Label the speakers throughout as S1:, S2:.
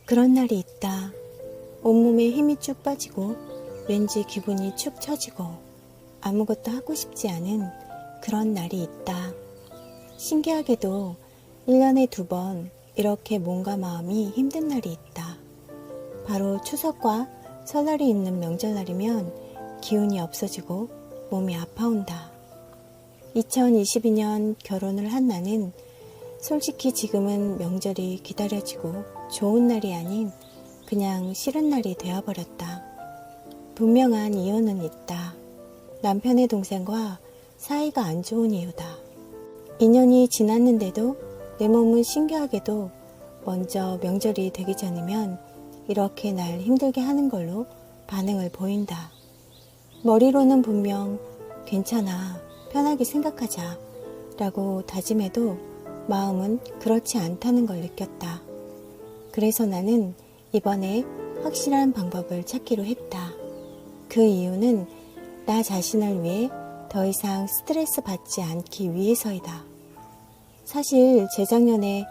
S1: 그런 날이 있다. 온몸에 힘이 쭉 빠지고 왠지 기분이 축 처지고 아무것도 하고 싶지 않은 그런 날이 있다. 신기하게도 1년에 2번 이렇게 몸과 마음이 힘든 날이 있다. 바로 추석과 설날이 있는 명절날이면 기운이 없어지고 몸이 아파온다. 2022년 결혼을 한 나는 솔직히 지금은 명절이 기다려지고 좋은 날이 아닌 그냥 싫은 날이 되어버렸다. 분명한 이유는 있다. 남편의 동생과 사이가 안 좋은 이유다. 2년이 지났는데도 내 몸은 신기하게도 먼저 명절이 되기 전이면 이렇게 날 힘들게 하는 걸로 반응을 보인다. 머리로는 분명 괜찮아, 편하게 생각하자 라고 다짐해도 마음은 그렇지 않다는 걸 느꼈다. 그래서 나는 이번에 확실한 방법을 찾기로 했다. 그 이유는 나 자신을 위해 더 이상 스트레스 받지 않기 위해서이다. 사실 재작년에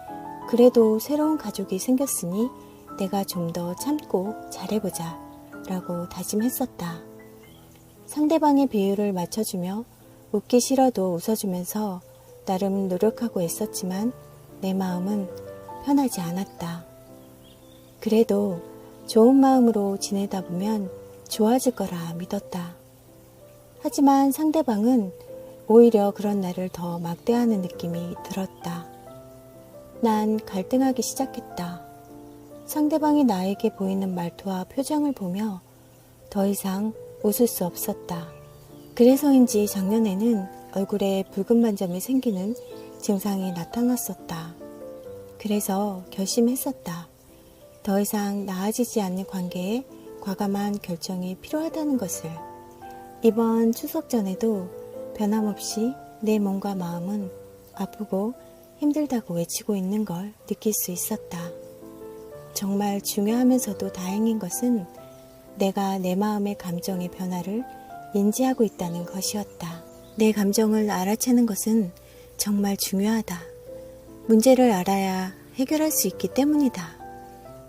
S1: 그래도 새로운 가족이 생겼으니 내가 좀 더 참고 잘해보자 라고 다짐했었다. 상대방의 비율을 맞춰주며 웃기 싫어도 웃어주면서 나름 노력하고 있었지만 내 마음은 편하지 않았다. 그래도 좋은 마음으로 지내다 보면 좋아질 거라 믿었다. 하지만 상대방은 오히려 그런 나를 더 막대하는 느낌이 들었다. 난 갈등하기 시작했다. 상대방이 나에게 보이는 말투와 표정을 보며 더 이상 웃을 수 없었다. 그래서인지 작년에는 얼굴에 붉은 반점이 생기는 증상이 나타났었다. 그래서 결심했었다. 더 이상 나아지지 않는 관계에 과감한 결정이 필요하다는 것을. 이번 추석 전에도 변함없이 내 몸과 마음은 아프고 힘들다고 외치고 있는 걸 느낄 수 있었다. 정말 중요하면서도 다행인 것은 내가 내 마음의 감정의 변화를 인지하고 있다는 것이었다. 내 감정을 알아채는 것은 정말 중요하다. 문제를 알아야 해결할 수 있기 때문이다.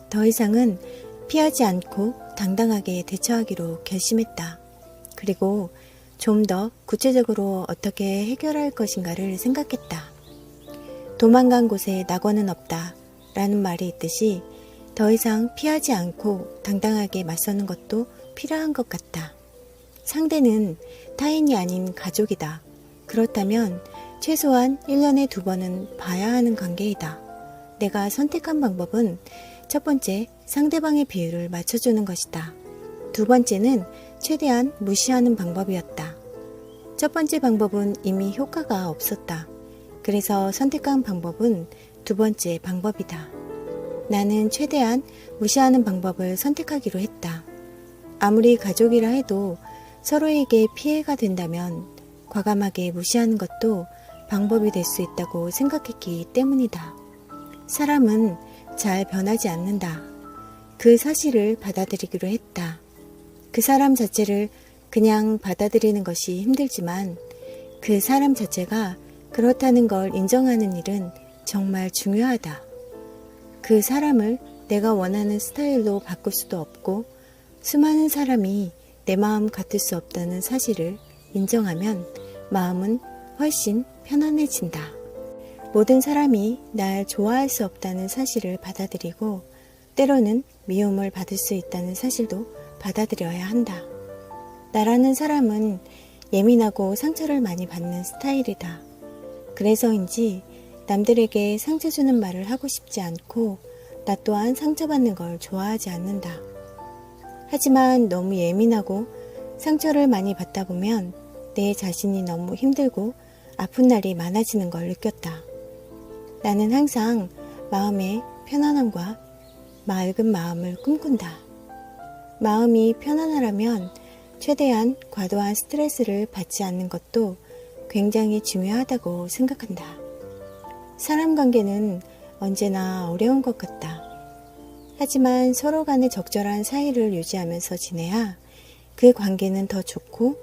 S1: 더 이상은 피하지 않고 당당하게 대처하기로 결심했다. 그리고 좀 더 구체적으로 어떻게 해결할 것인가를 생각했다. 도망간 곳에 낙원은 없다 라는 말이 있듯이 더 이상 피하지 않고 당당하게 맞서는 것도 필요한 것 같다. 상대는 타인이 아닌 가족이다. 그렇다면 최소한 1년에 2번은 봐야 하는 관계이다. 내가 선택한 방법은 첫 번째, 상대방의 비율을 맞춰주는 것이다. 두 번째는 최대한 무시하는 방법이었다. 첫 번째 방법은 이미 효과가 없었다. 그래서 선택한 방법은 두 번째 방법이다. 나는 최대한 무시하는 방법을 선택하기로 했다. 아무리 가족이라 해도 서로에게 피해가 된다면 과감하게 무시하는 것도 방법이 될 수 있다고 생각했기 때문이다. 사람은 잘 변하지 않는다. 그 사실을 받아들이기로 했다. 그 사람 자체를 그냥 받아들이는 것이 힘들지만 그 사람 자체가 그렇다는 걸 인정하는 일은 정말 중요하다. 그 사람을 내가 원하는 스타일로 바꿀 수도 없고 수많은 사람이 내 마음 같을 수 없다는 사실을 인정하면 마음은 훨씬 편안해진다. 모든 사람이 날 좋아할 수 없다는 사실을 받아들이고 때로는 미움을 받을 수 있다는 사실도 받아들여야 한다. 나라는 사람은 예민하고 상처를 많이 받는 스타일이다. 그래서인지 남들에게 상처 주는 말을 하고 싶지 않고 나 또한 상처받는 걸 좋아하지 않는다. 하지만 너무 예민하고 상처를 많이 받다 보면 내 자신이 너무 힘들고 아픈 날이 많아지는 걸 느꼈다. 나는 항상 마음의 편안함과 맑은 마음을 꿈꾼다. 마음이 편안하려면 최대한 과도한 스트레스를 받지 않는 것도 굉장히 중요하다고 생각한다. 사람 관계는 언제나 어려운 것 같다. 하지만 서로 간에 적절한 사이를 유지하면서 지내야 그 관계는 더 좋고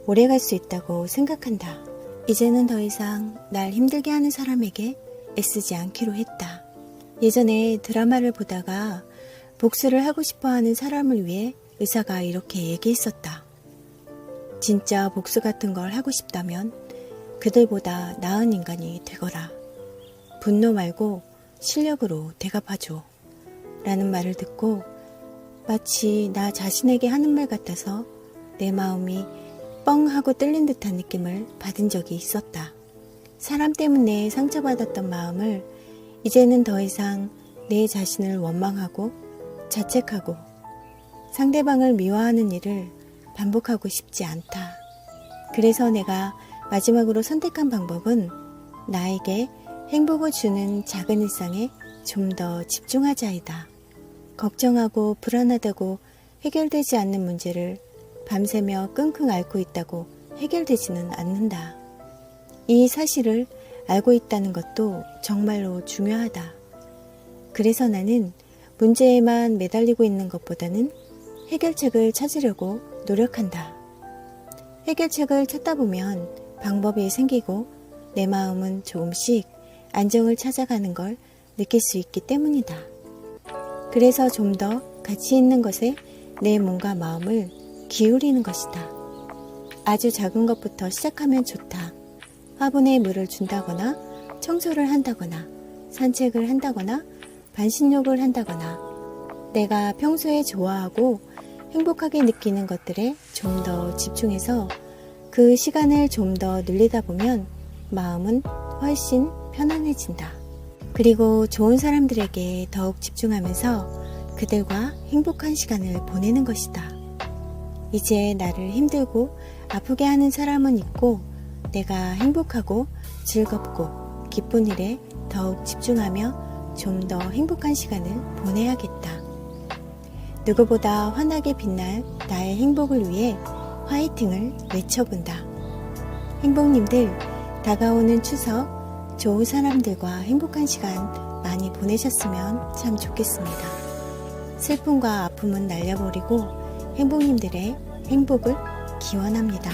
S1: 오래 갈 수 있다고 생각한다. 이제는 더 이상 날 힘들게 하는 사람에게 애쓰지 않기로 했다. 예전에 드라마를 보다가 복수를 하고 싶어 하는 사람을 위해 의사가 이렇게 얘기했었다. 진짜 복수 같은 걸 하고 싶다면 그들보다 나은 인간이 되거라. 분노 말고 실력으로 대갚아줘. 라는 말을 듣고 마치 나 자신에게 하는 말 같아서 내 마음이 뻥 하고 뚫린 듯한 느낌을 받은 적이 있었다. 사람 때문에 상처받았던 마음을 이제는 더 이상 내 자신을 원망하고 자책하고 상대방을 미워하는 일을 반복하고 싶지 않다. 그래서 내가 마지막으로 선택한 방법은 나에게 행복을 주는 작은 일상에 좀 더 집중하자이다. 걱정하고 불안하다고 해결되지 않는 문제를 밤새며 끙끙 앓고 있다고 해결되지는 않는다. 이 사실을 알고 있다는 것도 정말로 중요하다. 그래서 나는 문제에만 매달리고 있는 것보다는 해결책을 찾으려고 노력한다. 해결책을 찾다 보면 방법이 생기고 내 마음은 조금씩 안정을 찾아가는 걸 느낄 수 있기 때문이다. 그래서 좀 더 가치 있는 것에 내 몸과 마음을 기울이는 것이다. 아주 작은 것부터 시작하면 좋다. 화분에 물을 준다거나 청소를 한다거나 산책을 한다거나 반신욕을 한다거나 내가 평소에 좋아하고 행복하게 느끼는 것들에 좀 더 집중해서 그 시간을 좀 더 늘리다 보면 마음은 훨씬 편안해진다. 그리고 좋은 사람들에게 더욱 집중하면서 그들과 행복한 시간을 보내는 것이다. 이제 나를 힘들고 아프게 하는 사람은 있고 내가 행복하고 즐겁고 기쁜 일에 더욱 집중하며 좀 더 행복한 시간을 보내야겠다. 누구보다 환하게 빛날 나의 행복을 위해 화이팅을 외쳐본다. 행복님들, 다가오는 추석 좋은 사람들과 행복한 시간 많이 보내셨으면 참 좋겠습니다. 슬픔과 아픔은 날려버리고 행복님들의 행복을 기원합니다.